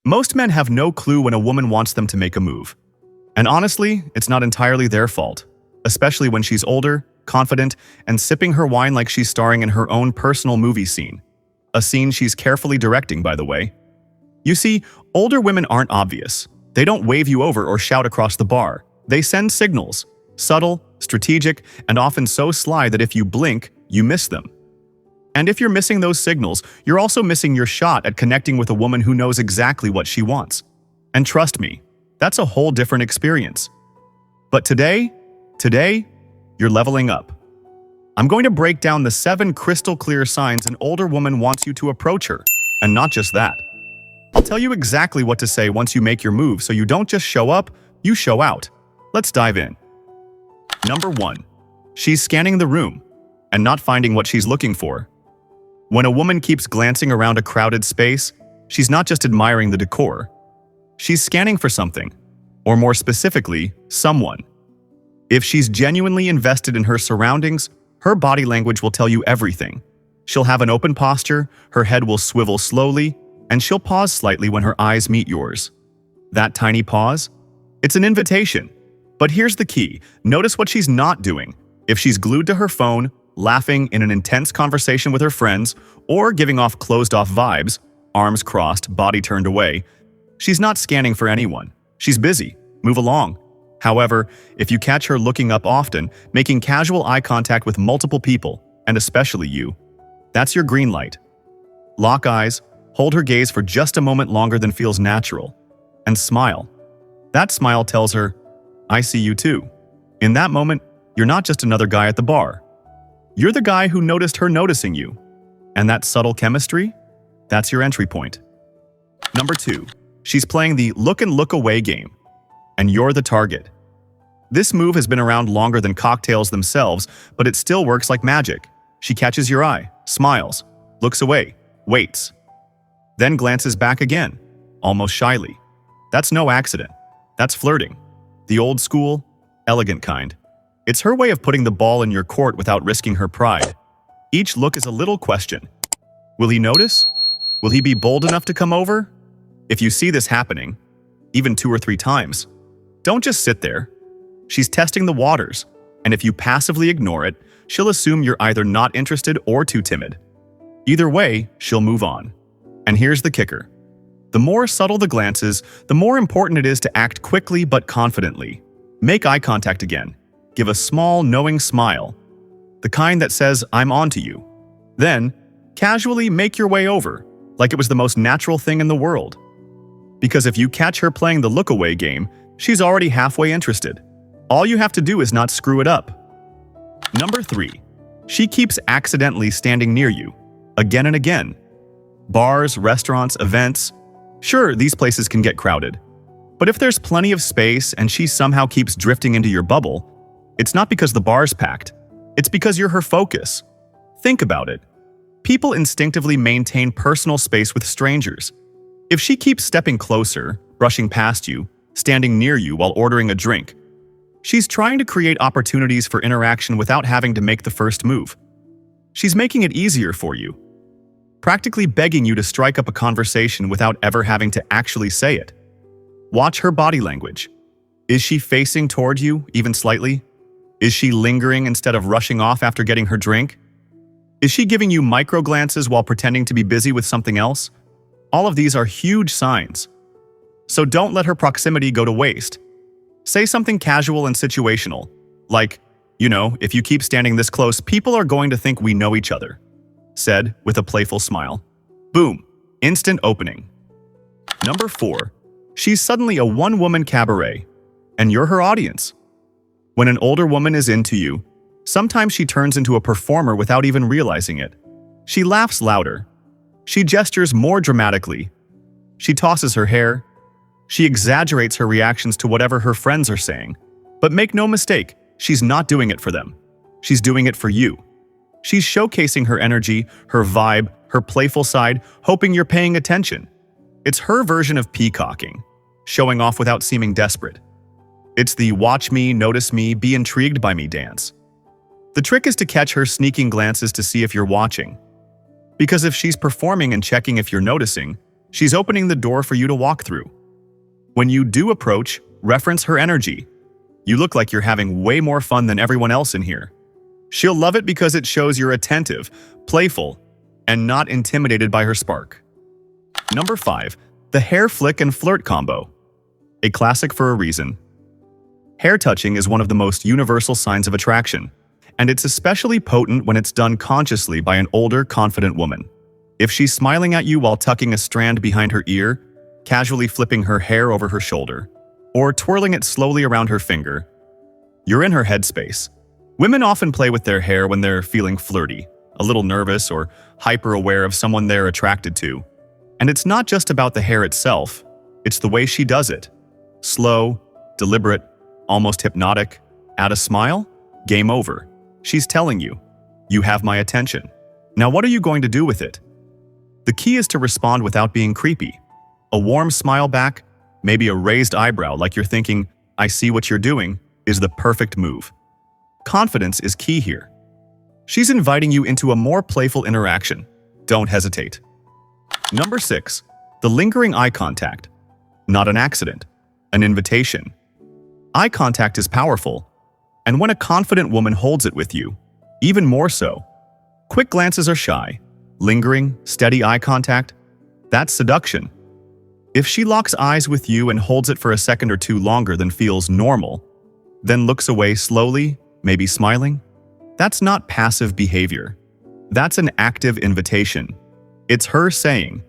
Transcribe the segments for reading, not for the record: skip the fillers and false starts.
Most men have no clue when a woman wants them to make a move. And honestly, it's not entirely their fault, especially when she's older, confident, and sipping her wine like she's starring in her own personal movie scene. A scene she's carefully directing, by the way. You see, older women aren't obvious. They don't wave you over or shout across the bar. They send signals, subtle, strategic, and often so sly that if you blink, you miss them. And if you're missing those signals, you're also missing your shot at connecting with a woman who knows exactly what she wants. And trust me, that's a whole different experience. But today, you're leveling up. I'm going to break down the 7 crystal clear signs an older woman wants you to approach her. And not just that. I'll tell you exactly what to say once you make your move so you don't just show up, you show out. Let's dive in. Number 1. She's scanning the room and not finding what she's looking for. When a woman keeps glancing around a crowded space, she's not just admiring the decor. She's scanning for something, or more specifically, someone. If she's genuinely invested in her surroundings, her body language will tell you everything. She'll have an open posture, her head will swivel slowly, and she'll pause slightly when her eyes meet yours. That tiny pause? It's an invitation. But here's the key. Notice what she's not doing. If she's glued to her phone, laughing in an intense conversation with her friends, or giving off closed-off vibes, arms crossed, body turned away, she's not scanning for anyone. She's busy. Move along. However, if you catch her looking up often, making casual eye contact with multiple people, and especially you, that's your green light. Lock eyes, hold her gaze for just a moment longer than feels natural, and smile. That smile tells her, I see you too. In that moment, you're not just another guy at the bar. You're the guy who noticed her noticing you. And that subtle chemistry? That's your entry point. Number 2. She's playing the look and look away game. And you're the target. This move has been around longer than cocktails themselves, but it still works like magic. She catches your eye, smiles, looks away, waits, then glances back again, almost shyly. That's no accident. That's flirting. The old school, elegant kind. It's her way of putting the ball in your court without risking her pride. Each look is a little question. Will he notice? Will he be bold enough to come over? If you see this happening, even 2 or 3 times, don't just sit there. She's testing the waters, and if you passively ignore it, she'll assume you're either not interested or too timid. Either way, she'll move on. And here's the kicker. The more subtle the glances, the more important it is to act quickly but confidently. Make eye contact again. Give a small, knowing smile. The kind that says, I'm onto you. Then, casually make your way over, like it was the most natural thing in the world. Because if you catch her playing the look-away game, she's already halfway interested. All you have to do is not screw it up. Number 3. She keeps accidentally standing near you, again and again. Bars, restaurants, events. Sure, these places can get crowded. But if there's plenty of space and she somehow keeps drifting into your bubble, it's not because the bar's packed. It's because you're her focus. Think about it. People instinctively maintain personal space with strangers. If she keeps stepping closer, brushing past you, standing near you while ordering a drink, she's trying to create opportunities for interaction without having to make the first move. She's making it easier for you, practically begging you to strike up a conversation without ever having to actually say it. Watch her body language. Is she facing toward you, even slightly? Is she lingering instead of rushing off after getting her drink? Is she giving you micro glances while pretending to be busy with something else? All of these are huge signs. So don't let her proximity go to waste. Say something casual and situational, like, if you keep standing this close, people are going to think we know each other, said with a playful smile. Boom, instant opening. Number 4, she's suddenly a one-woman cabaret, and you're her audience. When an older woman is into you, sometimes she turns into a performer without even realizing it. She laughs louder. She gestures more dramatically. She tosses her hair. She exaggerates her reactions to whatever her friends are saying. But make no mistake, she's not doing it for them. She's doing it for you. She's showcasing her energy, her vibe, her playful side, hoping you're paying attention. It's her version of peacocking, showing off without seeming desperate. It's the watch me, notice me, be intrigued by me dance. The trick is to catch her sneaking glances to see if you're watching. Because if she's performing and checking if you're noticing, She's opening the door for you to walk through. When you do approach, reference her energy. You look like you're having way more fun than everyone else in here. She'll love it because it shows you're attentive, playful, and not intimidated by her spark. Number 5. The hair flick and flirt combo. A classic for a reason. Hair touching is one of the most universal signs of attraction, and it's especially potent when it's done consciously by an older, confident woman. If she's smiling at you while tucking a strand behind her ear, casually flipping her hair over her shoulder, or twirling it slowly around her finger, you're in her headspace. Women often play with their hair when they're feeling flirty, a little nervous, or hyper-aware of someone they're attracted to. And it's not just about the hair itself, it's the way she does it. Slow, deliberate, almost hypnotic. Add a smile? Game over. She's telling you, you have my attention. Now what are you going to do with it? The key is to respond without being creepy. A warm smile back, maybe a raised eyebrow like you're thinking, I see what you're doing, is the perfect move. Confidence is key here. She's inviting you into a more playful interaction. Don't hesitate. Number 6. The lingering eye contact. Not an accident, an invitation. Eye contact is powerful, and when a confident woman holds it with you, even more so. Quick glances are shy. Lingering, steady eye contact, that's seduction. If she locks eyes with you and holds it for a second or two longer than feels normal, then looks away slowly, maybe smiling, that's not passive behavior. That's an active invitation. It's her saying,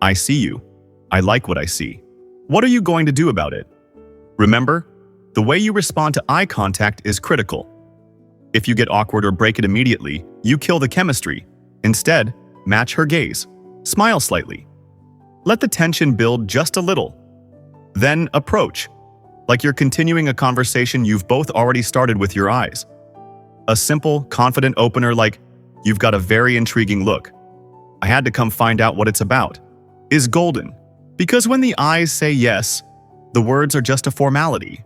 I see you. I like what I see. What are you going to do about it? Remember, the way you respond to eye contact is critical. If you get awkward or break it immediately, you kill the chemistry. Instead, match her gaze. Smile slightly. Let the tension build just a little. Then approach, like you're continuing a conversation you've both already started with your eyes. A simple, confident opener like, you've got a very intriguing look. I had to come find out what it's about, is golden. Because when the eyes say yes, the words are just a formality.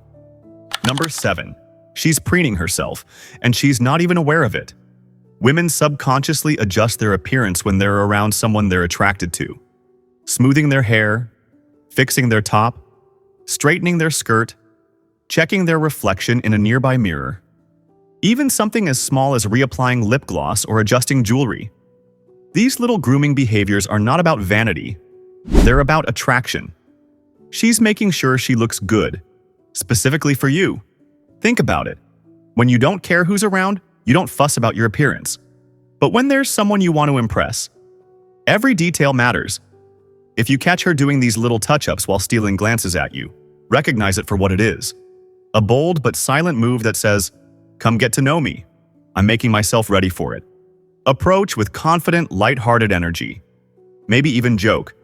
Number 7. She's preening herself, and she's not even aware of it. Women subconsciously adjust their appearance when they're around someone they're attracted to. Smoothing their hair, fixing their top, straightening their skirt, checking their reflection in a nearby mirror. Even something as small as reapplying lip gloss or adjusting jewelry. These little grooming behaviors are not about vanity. They're about attraction. She's making sure she looks good, specifically for you. Think about it. When you don't care who's around, you don't fuss about your appearance. But when there's someone you want to impress, every detail matters. If you catch her doing these little touch-ups while stealing glances at you, recognize it for what it is. A bold but silent move that says, come get to know me. I'm making myself ready for it. Approach with confident, light-hearted energy. Maybe even joke.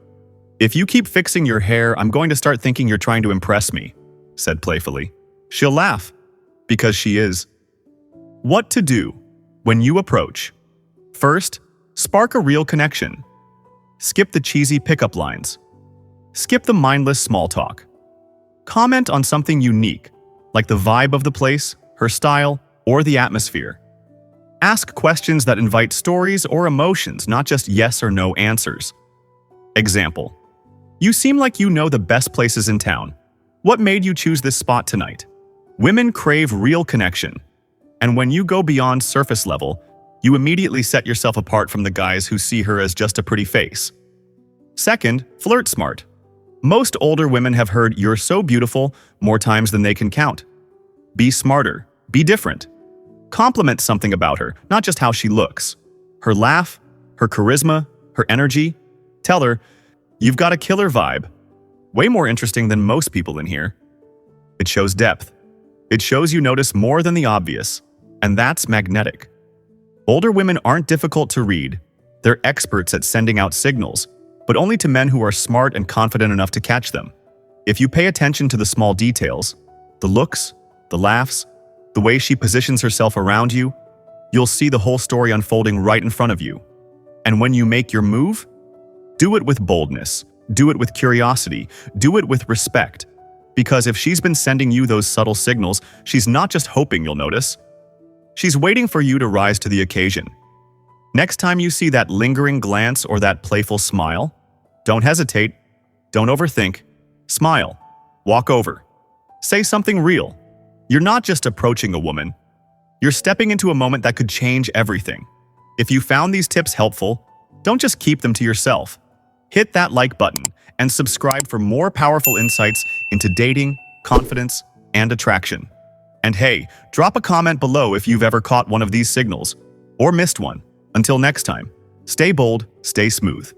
If you keep fixing your hair, I'm going to start thinking you're trying to impress me, said playfully. She'll laugh, because she is. What to do when you approach? First, spark a real connection. Skip the cheesy pickup lines. Skip the mindless small talk. Comment on something unique, like the vibe of the place, her style, or the atmosphere. Ask questions that invite stories or emotions, not just yes or no answers. Example: you seem like you know the best places in town. What made you choose this spot tonight? Women crave real connection. And when you go beyond surface level, you immediately set yourself apart from the guys who see her as just a pretty face. Second, flirt smart. Most older women have heard "you're so beautiful" more times than they can count. Be smarter. Be different. Compliment something about her, not just how she looks. Her laugh, her charisma, her energy. Tell her, you've got a killer vibe. Way more interesting than most people in here. It shows depth. It shows you notice more than the obvious. And that's magnetic. Older women aren't difficult to read. They're experts at sending out signals, but only to men who are smart and confident enough to catch them. If you pay attention to the small details, the looks, the laughs, the way she positions herself around you, you'll see the whole story unfolding right in front of you. And when you make your move, do it with boldness, do it with curiosity, do it with respect. Because if she's been sending you those subtle signals, she's not just hoping you'll notice. She's waiting for you to rise to the occasion. Next time you see that lingering glance or that playful smile, Don't hesitate. Don't overthink. Smile. Walk over. Say something real. You're not just approaching a woman. You're stepping into a moment that could change everything. If you found these tips helpful, don't just keep them to yourself. Hit that like button and subscribe for more powerful insights into dating, confidence, and attraction. And hey, drop a comment below if you've ever caught one of these signals or missed one. Until next time, stay bold, stay smooth.